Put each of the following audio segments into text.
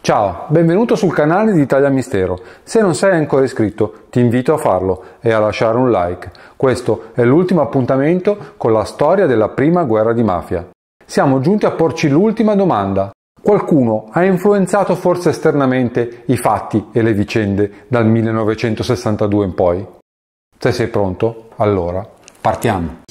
Ciao, benvenuto sul canale di Italia Mistero. Se non sei ancora iscritto, ti invito a farlo e a lasciare un like. Questo è l'ultimo appuntamento con la storia della prima guerra di mafia. Siamo giunti a porci l'ultima domanda. Qualcuno ha influenzato forse esternamente i fatti e le vicende dal 1962 in poi? Se sei pronto, allora partiamo.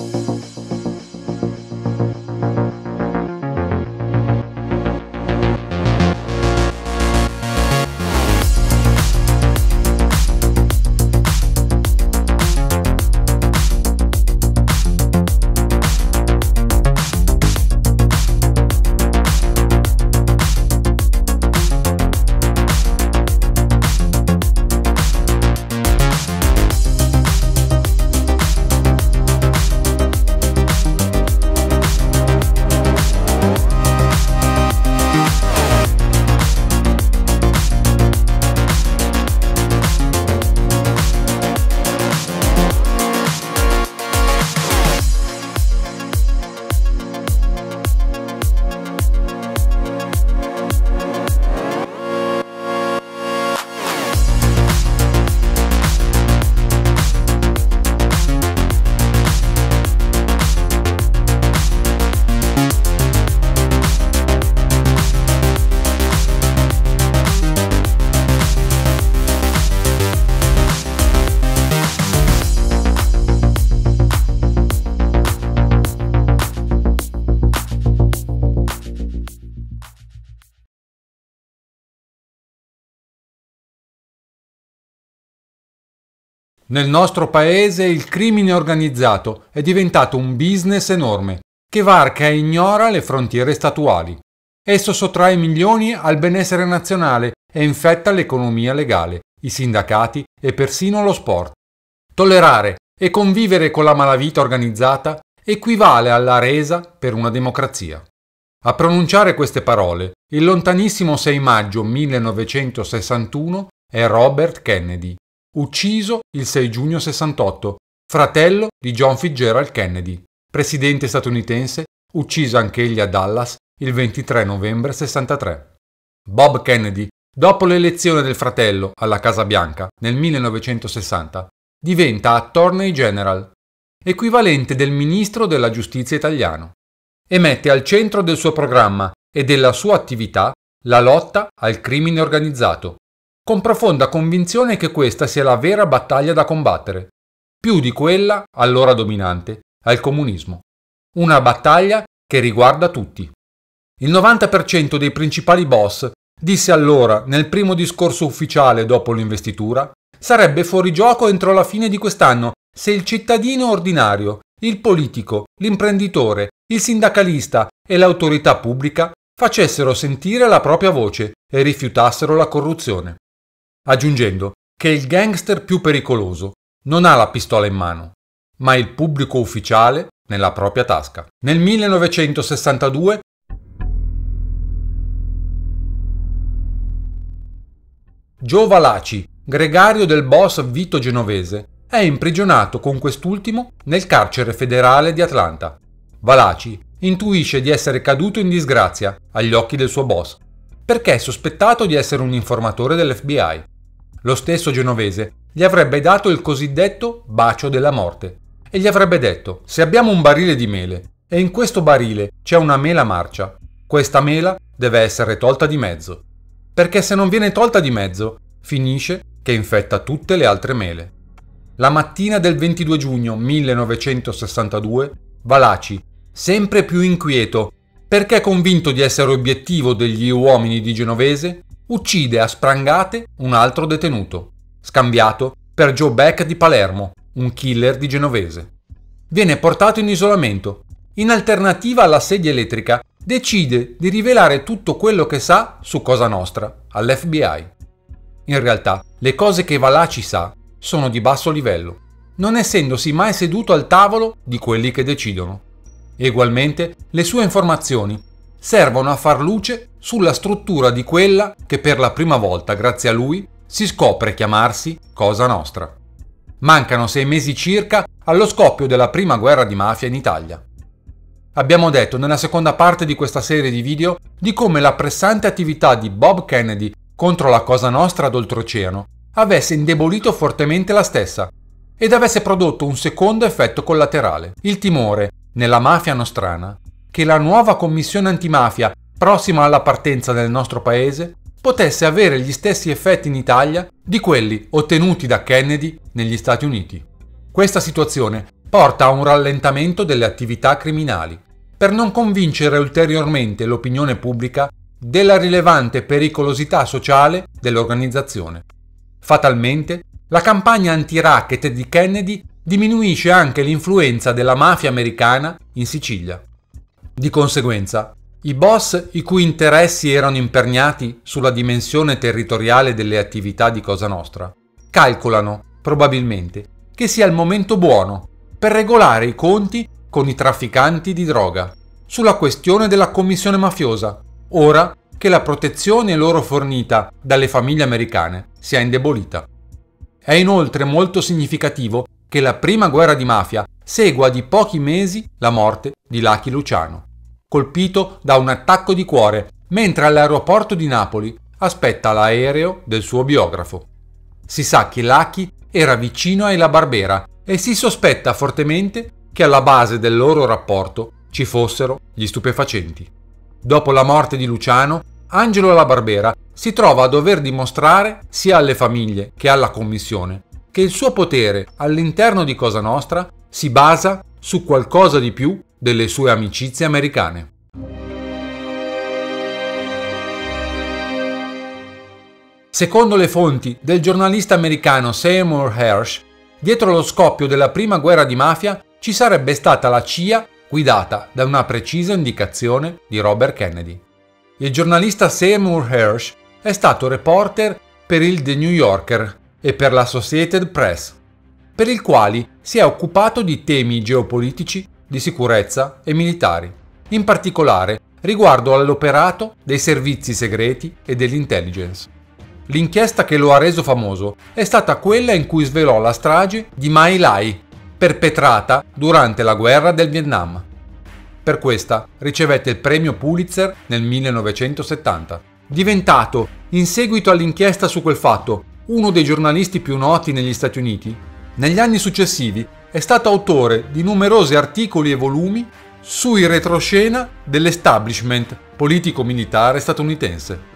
Nel nostro paese il crimine organizzato è diventato un business enorme che varca e ignora le frontiere statuali. Esso sottrae milioni al benessere nazionale e infetta l'economia legale, i sindacati e persino lo sport. Tollerare e convivere con la malavita organizzata equivale alla resa per una democrazia. A pronunciare queste parole, il lontanissimo 6 maggio 1961 è Robert Kennedy, ucciso il 6 giugno 68, fratello di John Fitzgerald Kennedy, presidente statunitense, ucciso anch'egli a Dallas il 23 novembre 63. Bob Kennedy, dopo l'elezione del fratello alla Casa Bianca nel 1960, diventa Attorney General, equivalente del ministro della giustizia italiano, e mette al centro del suo programma e della sua attività la lotta al crimine organizzato, con profonda convinzione che questa sia la vera battaglia da combattere, più di quella, allora dominante, al comunismo. Una battaglia che riguarda tutti. Il 90% dei principali boss disse allora, nel primo discorso ufficiale dopo l'investitura, sarebbe fuori gioco entro la fine di quest'anno se il cittadino ordinario, il politico, l'imprenditore, il sindacalista e l'autorità pubblica facessero sentire la propria voce e rifiutassero la corruzione. Aggiungendo che il gangster più pericoloso non ha la pistola in mano, ma il pubblico ufficiale nella propria tasca. Nel 1962 Joe Valachi, gregario del boss Vito Genovese, è imprigionato con quest'ultimo nel carcere federale di Atlanta. Valachi intuisce di essere caduto in disgrazia agli occhi del suo boss, perché è sospettato di essere un informatore dell'FBI. Lo stesso Genovese gli avrebbe dato il cosiddetto bacio della morte e gli avrebbe detto: se abbiamo un barile di mele e in questo barile c'è una mela marcia, questa mela deve essere tolta di mezzo, perché se non viene tolta di mezzo finisce che infetta tutte le altre mele. La mattina del 22 giugno 1962 Valachi, sempre più inquieto perché convinto di essere obiettivo degli uomini di Genovese, uccide a sprangate un altro detenuto, scambiato per Joe Beck di Palermo, un killer di Genovese. Viene portato in isolamento. In alternativa alla sedia elettrica, decide di rivelare tutto quello che sa su Cosa Nostra all'FBI. In realtà, le cose che Valachi sa sono di basso livello, non essendosi mai seduto al tavolo di quelli che decidono. Egualmente, le sue informazioni servono a far luce sulla struttura di quella che per la prima volta, grazie a lui, si scopre chiamarsi Cosa Nostra. Mancano 6 mesi circa allo scoppio della prima guerra di mafia in Italia. Abbiamo detto nella seconda parte di questa serie di video di come la pressante attività di Bob Kennedy contro la Cosa Nostra ad oltreoceano avesse indebolito fortemente la stessa ed avesse prodotto un secondo effetto collaterale, il timore, nella mafia nostrana, che la nuova commissione antimafia prossima alla partenza nel nostro paese potesse avere gli stessi effetti in Italia di quelli ottenuti da Kennedy negli Stati Uniti. Questa situazione porta a un rallentamento delle attività criminali, per non convincere ulteriormente l'opinione pubblica della rilevante pericolosità sociale dell'organizzazione. Fatalmente, la campagna anti-racket di Kennedy diminuisce anche l'influenza della mafia americana in Sicilia. Di conseguenza, i boss i cui interessi erano imperniati sulla dimensione territoriale delle attività di Cosa Nostra calcolano, probabilmente, che sia il momento buono per regolare i conti con i trafficanti di droga sulla questione della commissione mafiosa, ora che la protezione loro fornita dalle famiglie americane sia indebolita. È inoltre molto significativo che la prima guerra di mafia segua di pochi mesi la morte di Lucky Luciano, colpito da un attacco di cuore mentre all'aeroporto di Napoli aspetta l'aereo del suo biografo. Si sa che Lucky era vicino ai La Barbera e si sospetta fortemente che alla base del loro rapporto ci fossero gli stupefacenti. Dopo la morte di Luciano, Angelo La Barbera si trova a dover dimostrare sia alle famiglie che alla commissione che il suo potere all'interno di Cosa Nostra si basa su qualcosa di più delle sue amicizie americane. Secondo le fonti del giornalista americano Seymour Hersh, dietro lo scoppio della prima guerra di mafia ci sarebbe stata la CIA guidata da una precisa indicazione di Robert Kennedy. Il giornalista Seymour Hersh è stato reporter per il The New Yorker e per l'Associated Press, per il quali si è occupato di temi geopolitici, di sicurezza e militari, in particolare riguardo all'operato dei servizi segreti e dell'intelligence. L'inchiesta che lo ha reso famoso è stata quella in cui svelò la strage di My Lai, perpetrata durante la guerra del Vietnam. Per questa ricevette il premio Pulitzer nel 1970. Diventato, in seguito all'inchiesta su quel fatto, uno dei giornalisti più noti negli Stati Uniti, negli anni successivi è stato autore di numerosi articoli e volumi sui retroscena dell'establishment politico-militare statunitense.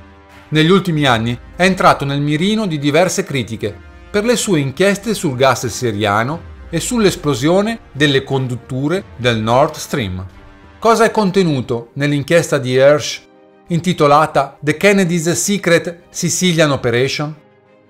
Negli ultimi anni è entrato nel mirino di diverse critiche per le sue inchieste sul gas siriano e sull'esplosione delle condutture del Nord Stream. Cosa è contenuto nell'inchiesta di Hersh intitolata The Kennedy's Secret Sicilian Operation?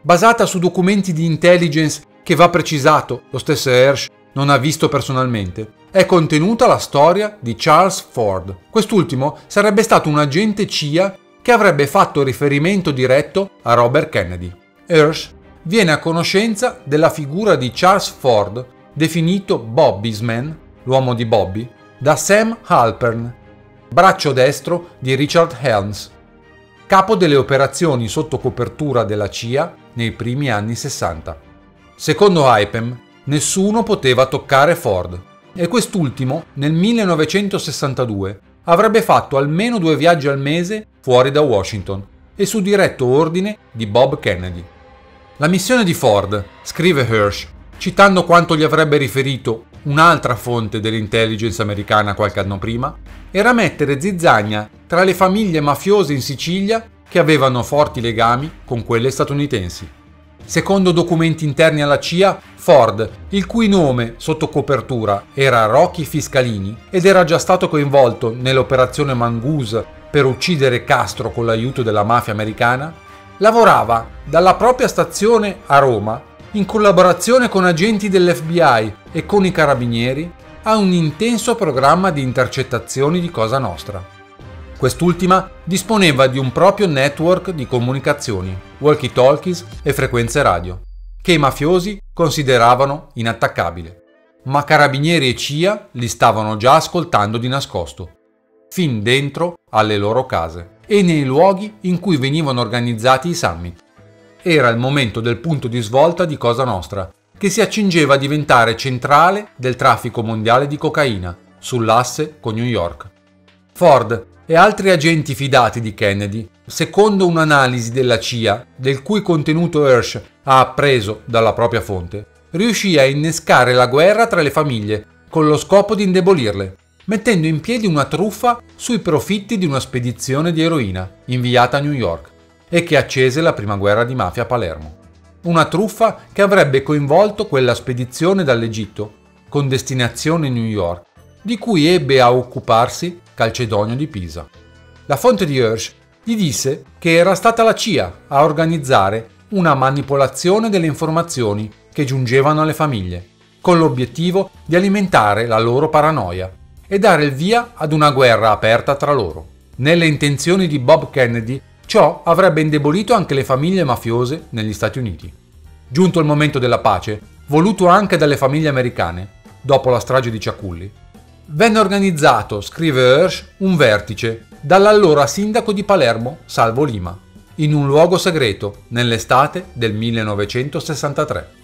Basata su documenti di intelligence che, va precisato, lo stesso Hersh non ha visto personalmente, è contenuta la storia di Charles Ford. Quest'ultimo sarebbe stato un agente CIA che avrebbe fatto riferimento diretto a Robert Kennedy. Hersh viene a conoscenza della figura di Charles Ford, definito Bobby's Man, l'uomo di Bobby, da Sam Halpern, braccio destro di Richard Helms, capo delle operazioni sotto copertura della CIA nei primi anni 60. Secondo Halpern, nessuno poteva toccare Ford e quest'ultimo nel 1962 avrebbe fatto almeno 2 viaggi al mese fuori da Washington e su diretto ordine di Bob Kennedy. La missione di Ford, scrive Hersh, citando quanto gli avrebbe riferito un'altra fonte dell'intelligence americana qualche anno prima, era mettere zizzania tra le famiglie mafiose in Sicilia che avevano forti legami con quelle statunitensi. Secondo documenti interni alla CIA, Ford, il cui nome sotto copertura era Rocky Fiscalini ed era già stato coinvolto nell'operazione Mongoose per uccidere Castro con l'aiuto della mafia americana, lavorava dalla propria stazione a Roma in collaborazione con agenti dell'FBI e con i carabinieri a un intenso programma di intercettazioni di Cosa Nostra. Quest'ultima disponeva di un proprio network di comunicazioni, walkie-talkies e frequenze radio, che i mafiosi consideravano inattaccabile. Ma carabinieri e CIA li stavano già ascoltando di nascosto, fin dentro alle loro case e nei luoghi in cui venivano organizzati i summit. Era il momento del punto di svolta di Cosa Nostra, che si accingeva a diventare centrale del traffico mondiale di cocaina, sull'asse con New York. Ford e altri agenti fidati di Kennedy, secondo un'analisi della CIA, del cui contenuto Hersh ha appreso dalla propria fonte, riuscì a innescare la guerra tra le famiglie con lo scopo di indebolirle, mettendo in piedi una truffa sui profitti di una spedizione di eroina inviata a New York e che accese la prima guerra di mafia a Palermo. Una truffa che avrebbe coinvolto quella spedizione dall'Egitto, con destinazione New York, di cui ebbe a occuparsi Calcedonio di Pisa. La fonte di Hersh gli disse che era stata la CIA a organizzare una manipolazione delle informazioni che giungevano alle famiglie, con l'obiettivo di alimentare la loro paranoia e dare il via ad una guerra aperta tra loro. Nelle intenzioni di Bob Kennedy, ciò avrebbe indebolito anche le famiglie mafiose negli Stati Uniti. Giunto il momento della pace, voluto anche dalle famiglie americane, dopo la strage di Ciaculli, venne organizzato, scrive Hersh, un vertice dall'allora sindaco di Palermo, Salvo Lima, in un luogo segreto nell'estate del 1963.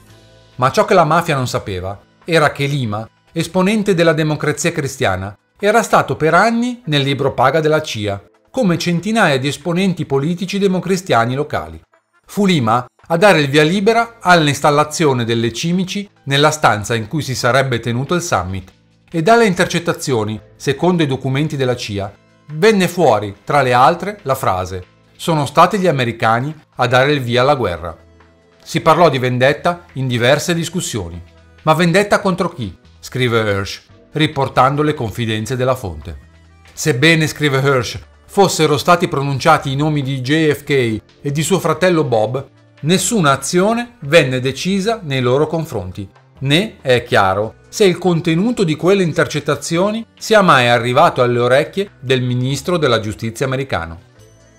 Ma ciò che la mafia non sapeva era che Lima, esponente della Democrazia Cristiana, era stato per anni nel libro paga della CIA, come centinaia di esponenti politici democristiani locali. Fu Lima a dare il via libera all'installazione delle cimici nella stanza in cui si sarebbe tenuto il summit, e dalle intercettazioni, secondo i documenti della CIA, venne fuori, tra le altre, la frase «Sono stati gli americani a dare il via alla guerra». Si parlò di vendetta in diverse discussioni. Ma vendetta contro chi? Scrive Hersh, riportando le confidenze della fonte. Sebbene, scrive Hersh, fossero stati pronunciati i nomi di JFK e di suo fratello Bob, nessuna azione venne decisa nei loro confronti, né è chiaro se il contenuto di quelle intercettazioni sia mai arrivato alle orecchie del ministro della giustizia americano.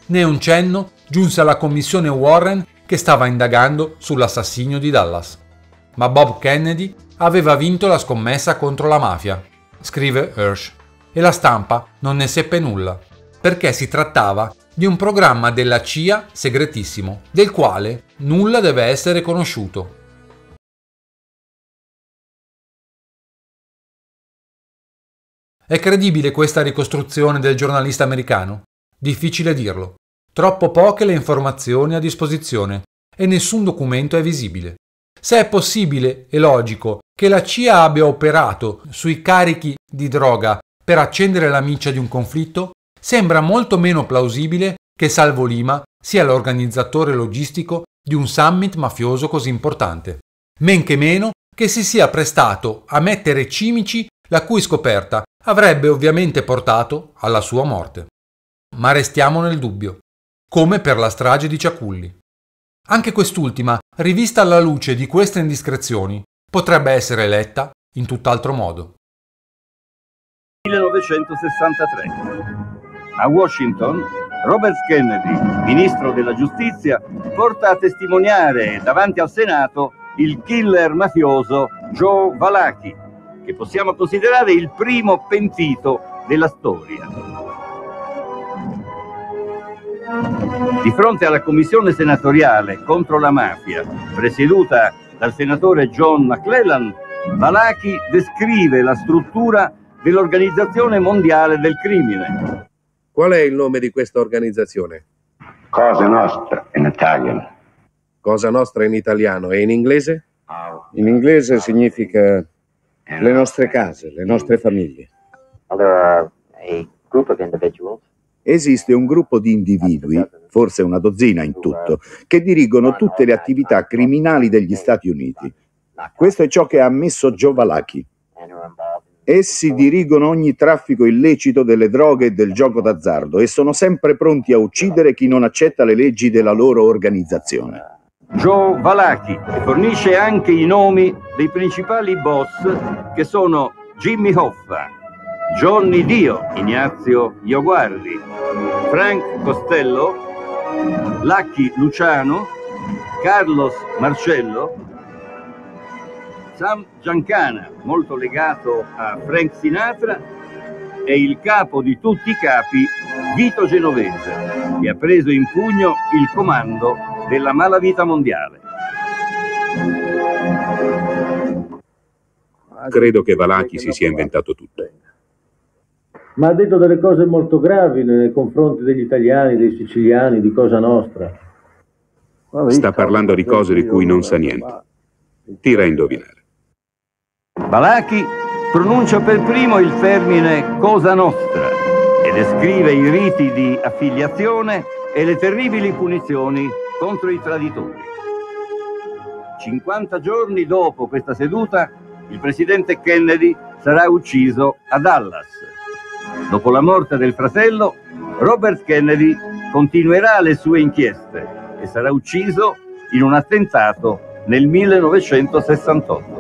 Né un cenno giunse alla commissione Warren che stava indagando sull'assassinio di Dallas. Ma Bob Kennedy aveva vinto la scommessa contro la mafia, scrive Hersh, e la stampa non ne seppe nulla, perché si trattava di un programma della CIA segretissimo, del quale nulla deve essere conosciuto. È credibile questa ricostruzione del giornalista americano? Difficile dirlo. Troppo poche le informazioni a disposizione e nessun documento è visibile. Se è possibile e logico che la CIA abbia operato sui carichi di droga per accendere la miccia di un conflitto, sembra molto meno plausibile che Salvo Lima sia l'organizzatore logistico di un summit mafioso così importante. Men che meno che si sia prestato a mettere cimici la cui scoperta avrebbe ovviamente portato alla sua morte. Ma restiamo nel dubbio, come per la strage di Ciaculli. Anche quest'ultima, rivista alla luce di queste indiscrezioni, potrebbe essere letta in tutt'altro modo. 1963. A Washington, Robert Kennedy, ministro della giustizia, porta a testimoniare davanti al Senato il killer mafioso Joe Valachi, che possiamo considerare il primo pentito della storia. Di fronte alla commissione senatoriale contro la mafia, presieduta dal senatore John McClellan, Valachi descrive la struttura dell'Organizzazione Mondiale del Crimine. Qual è il nome di questa organizzazione? Cosa Nostra in italiano. Cosa Nostra in italiano e in inglese? In inglese significa le nostre case, le nostre famiglie. Esiste un gruppo di individui, forse una dozzina in tutto, che dirigono tutte le attività criminali degli Stati Uniti. Questo è ciò che ha ammesso Joe Valachi. Essi dirigono ogni traffico illecito delle droghe e del gioco d'azzardo e sono sempre pronti a uccidere chi non accetta le leggi della loro organizzazione. Joe Valachi fornisce anche i nomi dei principali boss, che sono Jimmy Hoffa, Johnny Dio, Ignazio Ioguardi, Frank Costello, Lucky Luciano, Carlos Marcello, Sam Giancana, molto legato a Frank Sinatra, e il capo di tutti i capi, Vito Genovese, che ha preso in pugno il comando della malavita mondiale. Credo che Valachi si sia inventato tutto. Ma ha detto delle cose molto gravi nei confronti degli italiani, dei siciliani, di Cosa Nostra. Sta parlando di cose di cui non sa niente. Tira a indovinare. Valachi pronuncia per primo il termine Cosa Nostra e descrive i riti di affiliazione e le terribili punizioni contro i traditori. 50 giorni dopo questa seduta, il presidente Kennedy sarà ucciso a Dallas. Dopo la morte del fratello, Robert Kennedy continuerà le sue inchieste e sarà ucciso in un attentato nel 1968.